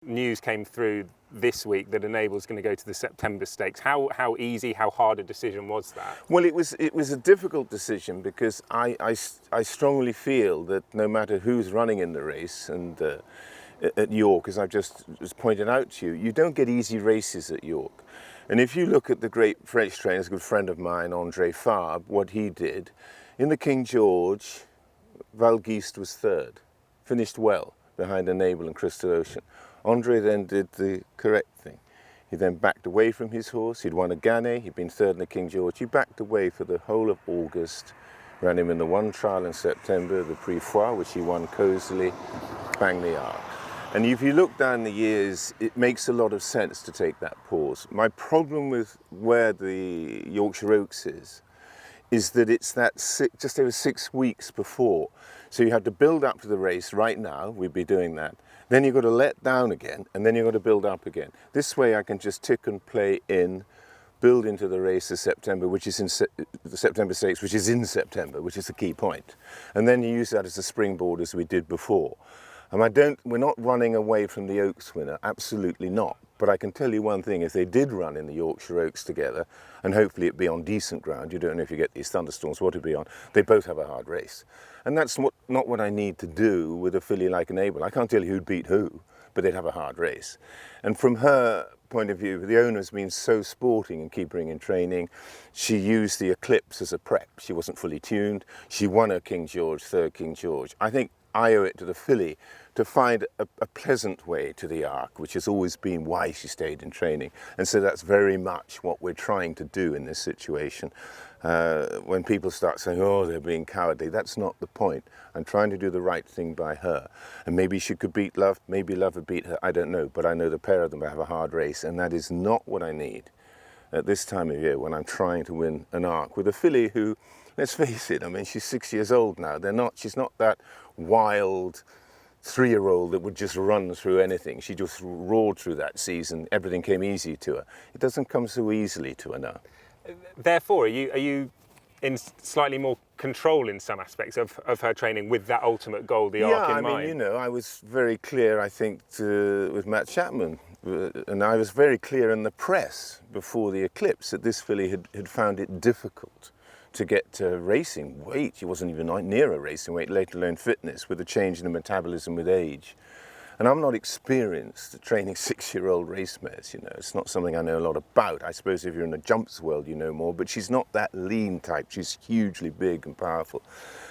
News came through this week that Enabl's going to go to the September Stakes. How easy, how hard a decision was that? Well, it was a difficult decision because I strongly feel that no matter who's running in the race, and at York, as I've just pointed out to you, you don't get easy races at York. And if you look at the great French trainer, a good friend of mine, André Fabre, what he did, in the King George, Val Guiste was third, finished well behind Enable and Crystal Ocean. André then did the correct thing. He then backed away from his horse. He'd won a Gannet, he'd been third in the King George. He backed away for the whole of August, ran him in the one trial in September, the Prix Foix, which he won cosily, bang the arc. And if you look down the years, it makes a lot of sense to take that pause. My problem with where the Yorkshire Oaks is that it's that just over 6 weeks before. So you have to build up to the race right now, we'd be doing that. Then you've got to let down again, and then you've got to build up again. This way I can just tick and play in, build into the race of September, which is in the September Stakes, which is in September, which is the key point. And then you use that as a springboard as we did before. And we're not running away from the Oaks winner, absolutely not. But I can tell you one thing, if they did run in the Yorkshire Oaks together, and hopefully it'd be on decent ground, you don't know if you get these thunderstorms, what it'd be on, they both have a hard race. And that's not what I need to do with a filly like Enable. I can't tell you who'd beat who, but they'd have a hard race. And from her point of view, the owner's been so sporting and keeping her in training. She used the Eclipse as a prep. She wasn't fully tuned. She won her King George, third King George. I think I owe it to the filly to find a pleasant way to the Arc, which has always been why she stayed in training. And so that's very much what we're trying to do in this situation. When people start saying, oh, they're being cowardly, that's not the point. I'm trying to do the right thing by her. And maybe she could beat Love, maybe Love would beat her, I don't know. But I know the pair of them have a hard race, and that is not what I need at this time of year when I'm trying to win an Arc with a filly who, let's face it, I mean, she's 6 years old now. She's not that wild 3-year-old that would just run through anything. She just roared through that season. Everything came easy to her. It doesn't come so easily to her now. Therefore, are you in slightly more control in some aspects of her training with that ultimate goal, the Arc in mind? Yeah, I mean, you know, I was very clear, I think, with Matt Chapman, and I was very clear in the press before the Eclipse that this filly had found it difficult to get to racing weight. She wasn't even near a racing weight, let alone fitness, with a change in the metabolism with age. And I'm not experienced at training 6-year-old race mares, you know. It's not something I know a lot about. I suppose if you're in the jumps world, you know more, but she's not that lean type. She's hugely big and powerful.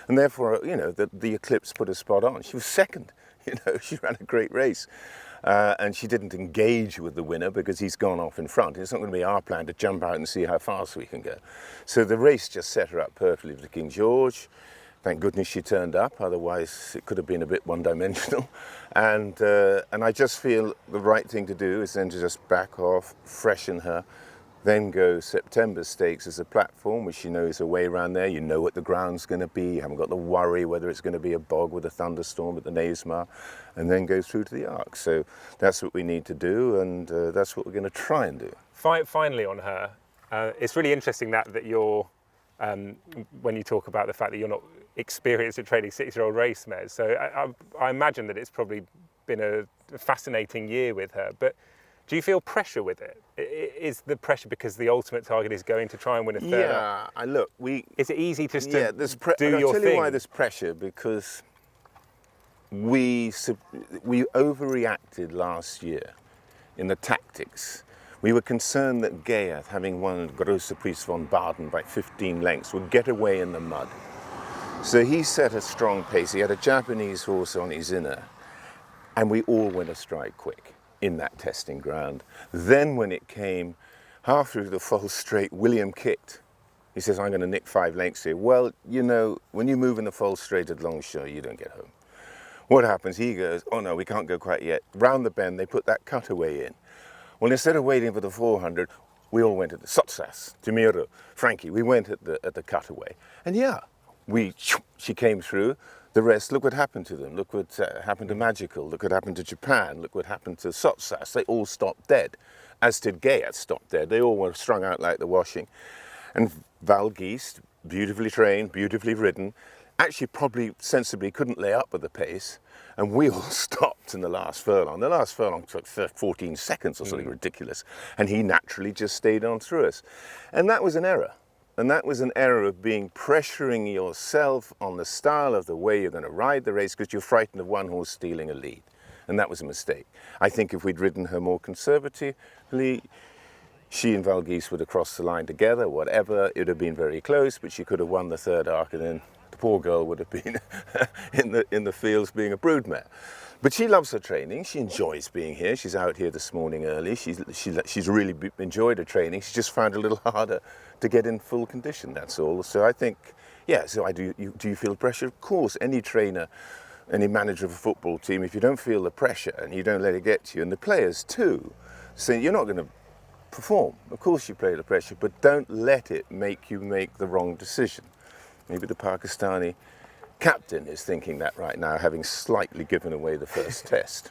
And therefore, you know, the Eclipse put a spot on. She was second, you know, she ran a great race. And she didn't engage with the winner because he's gone off in front. It's not going to be our plan to jump out and see how fast we can go. So the race just set her up perfectly for King George. Thank goodness she turned up, otherwise it could have been a bit one-dimensional. And I just feel the right thing to do is then to just back off, freshen her, then go September Stakes as a platform, which she knows her way around there. You know what the ground's going to be. You haven't got the worry whether it's going to be a bog with a thunderstorm at the Knavesmire, and then go through to the Arc. So that's what we need to do, and that's what we're going to try and do. Finally on her, it's really interesting that you're, when you talk about the fact that you're not experienced at training 6-year-old race mares. So I imagine that it's probably been a fascinating year with her, but do you feel pressure with it? Is the pressure because the ultimate target is going to try and win a third? Yeah, look, is it easy to do your thing? I'll tell you why there's pressure, because we overreacted last year in the tactics. We were concerned that Gaiath, having won Grosse Prise von Baden by 15 lengths, would get away in the mud. So he set a strong pace. He had a Japanese horse on his inner, and we all went astride quick in that testing ground. Then when it came half through the false straight, William kicked. He says, I'm going to nick 5 lengths here. Well, you know, when you move in the false straight at Longchamp, you don't get home. What happens? He goes, oh no, we can't go quite yet. Round the bend, they put that cutaway in. Well, instead of waiting for the 400, we all went at the Sotsas, Timiro, Frankie, we went at the cutaway. And yeah, she came through. The rest, look what happened to them. Look what happened to Magical. Look what happened to Japan. Look what happened to Sotsas. They all stopped dead, as did Gaiath stopped dead. They all were strung out like the washing. And Val Guiste, beautifully trained, beautifully ridden, actually probably sensibly couldn't lay up with the pace. And we all stopped in the last furlong. The last furlong took 14 seconds or something ridiculous. And he naturally just stayed on through us. And that was an error. And that was an error of pressuring yourself on the style of the way you're going to ride the race because you're frightened of one horse stealing a lead. And that was a mistake. I think if we'd ridden her more conservatively, she and Valgeese would have crossed the line together, whatever. It would have been very close, but she could have won the third arc, and then the poor girl would have been in the fields being a broodmare. But she loves her training. She enjoys being here. She's out here this morning early. She's really enjoyed her training. She's just found it a little harder to get in full condition, that's all. So I think, yeah, so do you feel pressure? Of course, any trainer, any manager of a football team, if you don't feel the pressure and you don't let it get to you, and the players too, say you're not going to perform. Of course you play the pressure, but don't let it make you make the wrong decision. Maybe the Pakistani captain is thinking that right now, having slightly given away the first test.